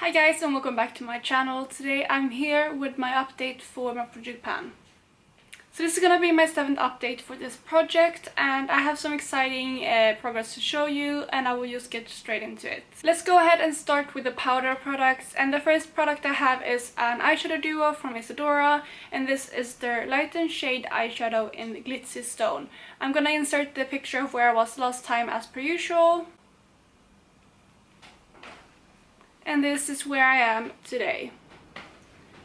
Hi guys and welcome back to my channel. Today I'm here with my update for my project pan. So this is gonna be my 7th update for this project and I have some exciting progress to show you and I will just get straight into it. Let's go ahead and start with the powder products, and the first product I have is an eyeshadow duo from Isadora, and this is their Light and Shade eyeshadow in Glitzy Stone. I'm gonna insert the picture of where I was last time as per usual. And this is where I am today.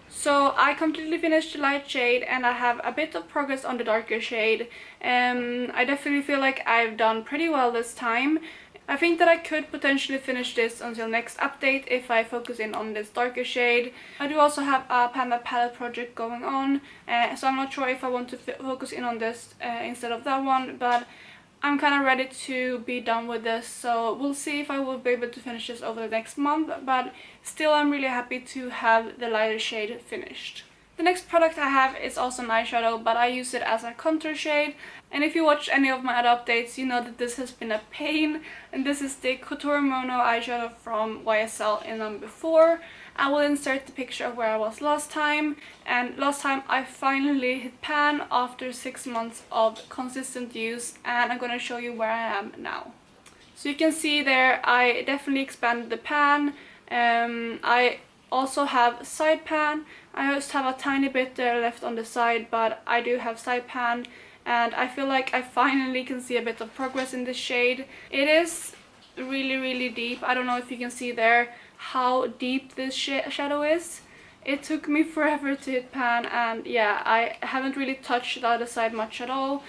So I completely finished the light shade and I have a bit of progress on the darker shade. I definitely feel like I've done pretty well this time. I think that I could potentially finish this until next update if I focus in on this darker shade. I do also have a Panda palette project going on, so I'm not sure if I want to focus in on this instead of that one, but I'm kind of ready to be done with this, so we'll see if I will be able to finish this over the next month, but still I'm really happy to have the lighter shade finished. The next product I have is also an eyeshadow, but I use it as a contour shade, and if you watch any of my other updates you know that this has been a pain, and this is the Couture Mono eyeshadow from YSL in number 4. I will insert the picture of where I was last time, and last time I finally hit pan after 6 months of consistent use, and I'm gonna show you where I am now. So you can see there I definitely expanded the pan. I also have side pan. I just have a tiny bit there left on the side, but I do have side pan, and I feel like I finally can see a bit of progress in this shade. It is really deep. I don't know if you can see there how deep this shadow is. It took me forever to hit pan, and yeah, I haven't really touched the other side much at all.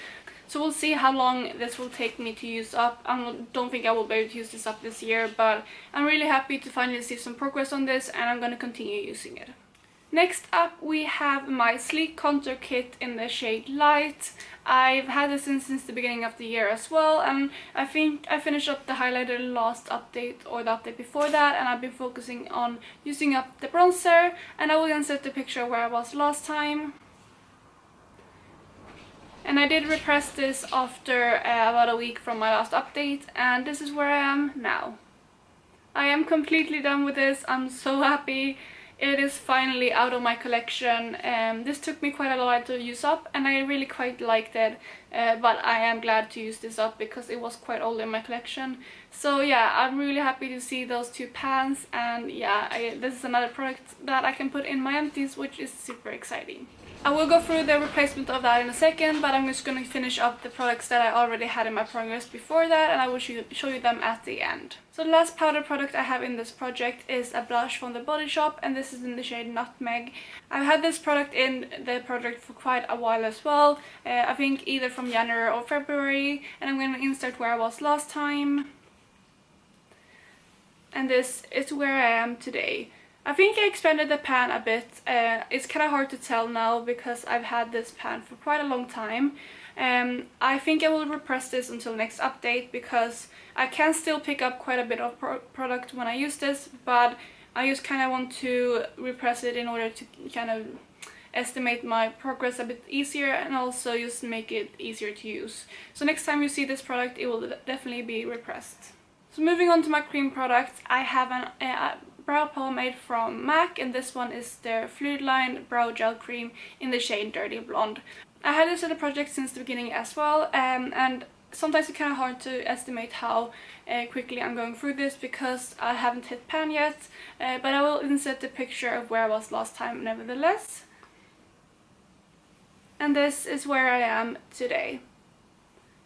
So we'll see how long this will take me to use up. I don't think I will be able to use this up this year, but I'm really happy to finally see some progress on this, and I'm going to continue using it. Next up we have my Sleek Contour Kit in the shade Light. I've had this since the beginning of the year as well, and I think I finished up the highlighter last update or the update before that, and I've been focusing on using up the bronzer, and I will insert the picture where I was last time. And I did repress this after about a week from my last update, and this is where I am now. I am completely done with this. I'm so happy. It is finally out of my collection. This took me quite a while to use up and I really quite liked it, but I am glad to use this up because it was quite old in my collection. So yeah, I'm really happy to see those two pans, and yeah, this is another product that I can put in my empties, which is super exciting. I will go through the replacement of that in a second, but I'm just going to finish up the products that I already had in my progress before that, and I will show you them at the end. So the last powder product I have in this project is a blush from the Body Shop, and this is in the shade Nutmeg. I've had this product in the project for quite a while as well, I think either from January or February, and I'm going to insert where I was last time. And this is where I am today. I think I expanded the pan a bit. It's kind of hard to tell now because I've had this pan for quite a long time. I think I will repress this until next update because I can still pick up quite a bit of product when I use this, but I just kind of want to repress it in order to kind of estimate my progress a bit easier and also just make it easier to use. So next time you see this product it will definitely be repressed. So moving on to my cream products, I have a brow pomade from MAC, and this one is their Fluidline Brow Gel Cream in the shade Dirty Blonde. I had this in the project since the beginning as well, and sometimes it's kind of hard to estimate how quickly I'm going through this because I haven't hit pan yet, but I will insert the picture of where I was last time nevertheless. And this is where I am today.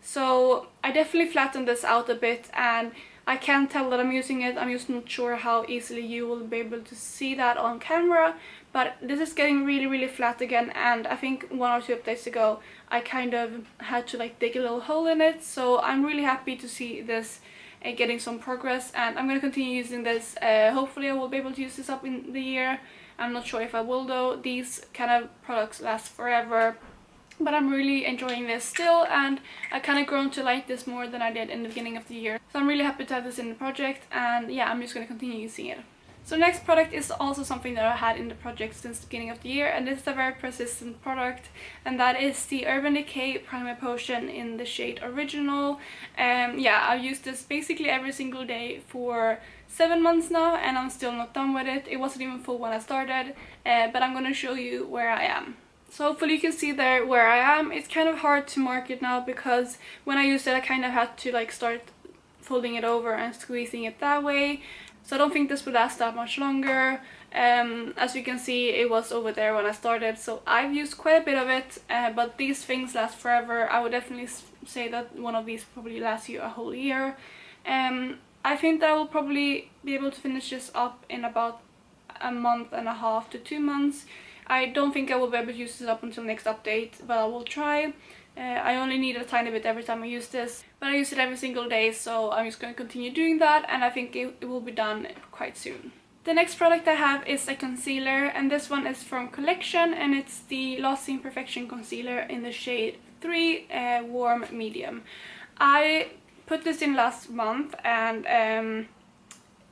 So I definitely flattened this out a bit, and I can tell that I'm using it. I'm just not sure how easily you will be able to see that on camera, but this is getting really flat again, and I think 1 or 2 updates ago I kind of had to like dig a little hole in it, so I'm really happy to see this getting some progress, and I'm going to continue using this. Hopefully I will be able to use this up in the year. I'm not sure if I will though. These kind of products last forever. But I'm really enjoying this still, and I kind of grown to like this more than I did in the beginning of the year. So I'm really happy to have this in the project, and yeah, I'm just going to continue using it. So the next product is also something that I had in the project since the beginning of the year, and this is a very persistent product, and that is the Urban Decay Primer Potion in the shade Original. Yeah, I've used this basically every single day for 7 months now and I'm still not done with it. It wasn't even full when I started, but I'm gonna show you where I am. So hopefully you can see there where I am. It's kind of hard to mark it now because when I used it I kind of had to like start folding it over and squeezing it that way. So I don't think this will last that much longer. As you can see, it was over there when I started, so I've used quite a bit of it, but these things last forever. I would definitely say that one of these probably lasts you a whole year. I think that I will probably be able to finish this up in about a month and a half to 2 months. I don't think I will be able to use this up until next update, but I will try. I only need a tiny bit every time I use this, but I use it every single day, so I'm just going to continue doing that, and I think it will be done quite soon. The next product I have is a concealer, and this one is from Collection, and it's the Lasting Perfection Concealer in the shade 3 Warm Medium. I put this in last month, and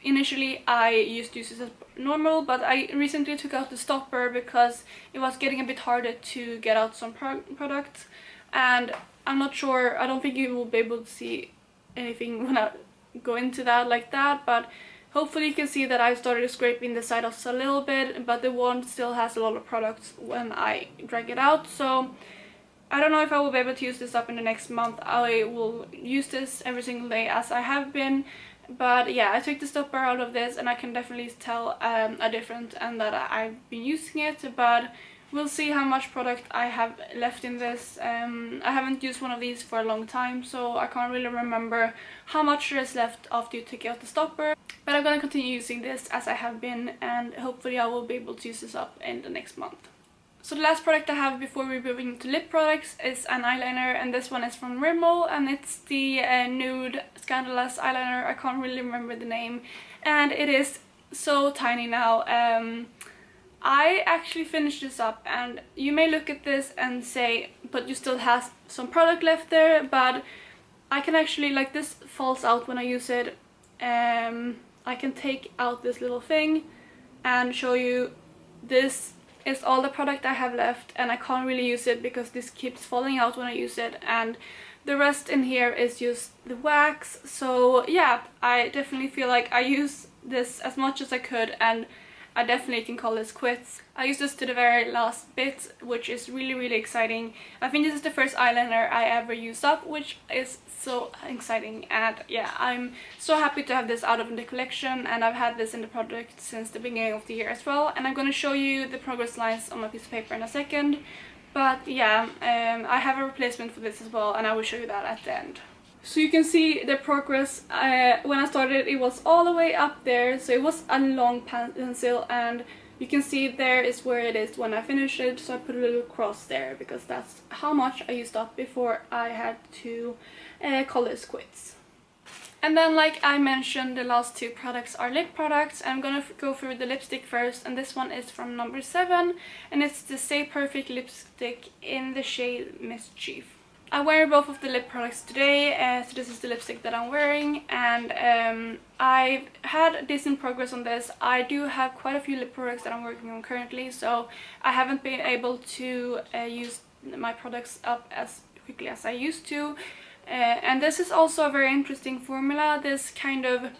initially I used to use this as normal, but I recently took out the stopper because it was getting a bit harder to get out some products, and I'm not sure, I don't think you will be able to see anything when I go into that like that, but hopefully you can see that I started scraping the side off a little bit, but the wand still has a lot of products when I drag it out, so I don't know if I will be able to use this up in the next month. I will use this every single day as I have been, but yeah, I took the stopper out of this and I can definitely tell a difference and that I've been using it, but we'll see how much product I have left in this. I haven't used one of these for a long time, so I can't really remember how much there is left after you take out the stopper. But I'm gonna continue using this as I have been, and hopefully I will be able to use this up in the next month. So the last product I have before we're moving into lip products is an eyeliner, and this one is from Rimmel, and it's the Nude Scandalous eyeliner. I can't really remember the name, and it is so tiny now. I actually finished this up, and you may look at this and say, but you still have some product left there, but I can actually, like, this falls out when I use it. I can take out this little thing and show you this is all the product I have left, and I can't really use it because this keeps falling out when I use it, and the rest in here is just the wax. So yeah, I definitely feel like I use this as much as I could, and I definitely can call this quits. I used this to the very last bit, which is really exciting. I think this is the first eyeliner I ever used up, which is so exciting, and yeah, I'm so happy to have this out of the collection, and I've had this in the product since the beginning of the year as well, and I'm going to show you the progress lines on my piece of paper in a second. But yeah, I have a replacement for this as well, and I will show you that at the end. So you can see the progress. When I started it was all the way up there, so it was a long pencil, and you can see there is where it is when I finished it, so I put a little cross there because that's how much I used up before I had to call this quits. And then, like I mentioned, the last two products are lip products. I'm gonna go through the lipstick first, and this one is from number 7, and it's the Stay Perfect lipstick in the shade Mischief. I'm wearing both of the lip products today, so this is the lipstick that I'm wearing, and I've had decent progress on this. I do have quite a few lip products that I'm working on currently, so I haven't been able to use my products up as quickly as I used to. And this is also a very interesting formula. This kind of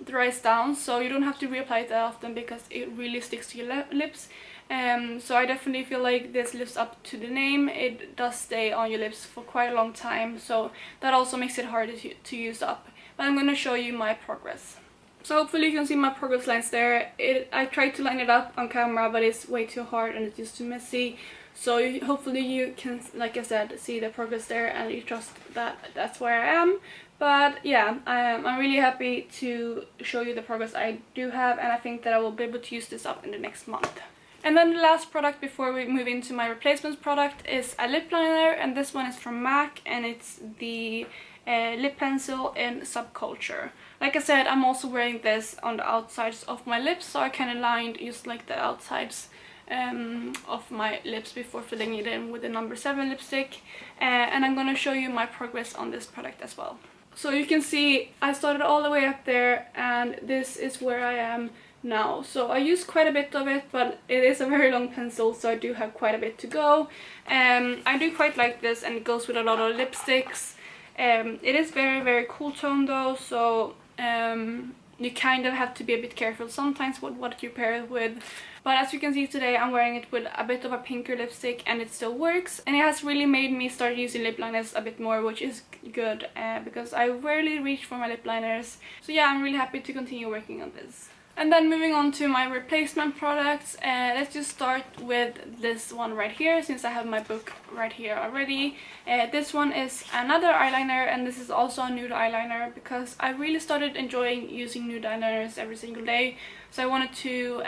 dries down, so you don't have to reapply it that often because it really sticks to your lips. So I definitely feel like this lives up to the name. It does stay on your lips for quite a long time, so that also makes it harder to use up. But I'm going to show you my progress. So hopefully you can see my progress lines there. I tried to line it up on camera, but it's way too hard and it's just too messy. So hopefully you can, like I said, see the progress there, and you trust that that's where I am. But yeah, I'm really happy to show you the progress I do have, and I think that I will be able to use this up in the next month. And then the last product before we move into my replacements product is a lip liner, and this one is from MAC, and it's the lip pencil in Subculture. Like I said, I'm also wearing this on the outsides of my lips, so I kind of lined just like the outsides of my lips before filling it in with the number 7 lipstick, and I'm gonna show you my progress on this product as well. So you can see I started all the way up there, and this is where I am now. So I used quite a bit of it, but it is a very long pencil, so I do have quite a bit to go. I do quite like this, and it goes with a lot of lipsticks. It is very cool tone though, so you kind of have to be a bit careful sometimes with what you pair it with. But as you can see today, I'm wearing it with a bit of a pinker lipstick and it still works. And it has really made me start using lip liners a bit more, which is good because I rarely reach for my lip liners. So yeah, I'm really happy to continue working on this. And then moving on to my replacement products, let's just start with this one right here, since I have my book right here already. This one is another eyeliner, and this is also a nude eyeliner because I really started enjoying using nude eyeliners every single day. So I wanted to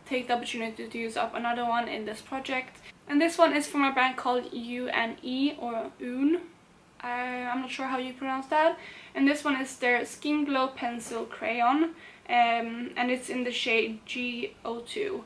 take the opportunity to use up another one in this project. And this one is from a brand called UNE or UNE. I'm not sure how you pronounce that. And this one is their Skin-Glow Pencil Crayon. And it's in the shade G02.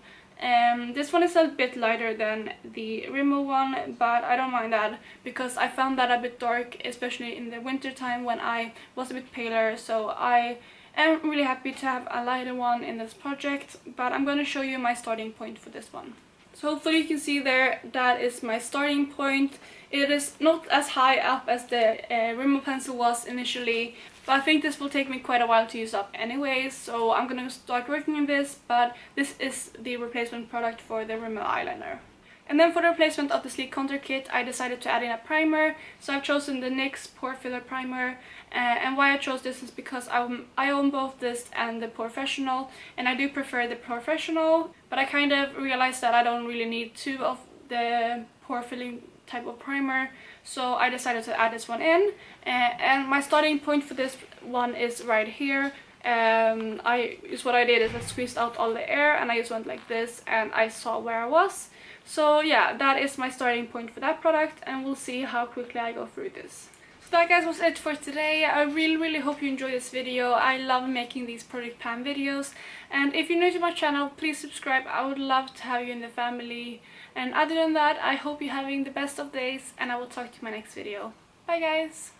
This one is a bit lighter than the Rimmel one, but I don't mind that because I found that a bit dark, especially in the winter time when I was a bit paler. So I am really happy to have a lighter one in this project, but I'm going to show you my starting point for this one. So hopefully you can see there, that is my starting point. It is not as high up as the Rimmel pencil was initially, but I think this will take me quite a while to use up anyways, so I'm gonna start working on this, but this is the replacement product for the Rimmel eyeliner. And then for the replacement of the Sleek Contour Kit, I decided to add in a primer, so I've chosen the NYX Pore Filler Primer. And why I chose this is because I own both this and the Professional, and I do prefer the Professional, but I kind of realized that I don't really need two of the pore filling type of primer, so I decided to add this one in. And my starting point for this one is right here. What I did is I squeezed out all the air and I just went like this and I saw where I was. So yeah, that is my starting point for that product, and we'll see how quickly I go through this. So that, guys, was it for today. I really hope you enjoyed this video. I love making these product pan videos, and if you're new to my channel, please subscribe. I would love to have you in the family. And other than that, I hope you're having the best of days, and I will talk to you in my next video. Bye, guys!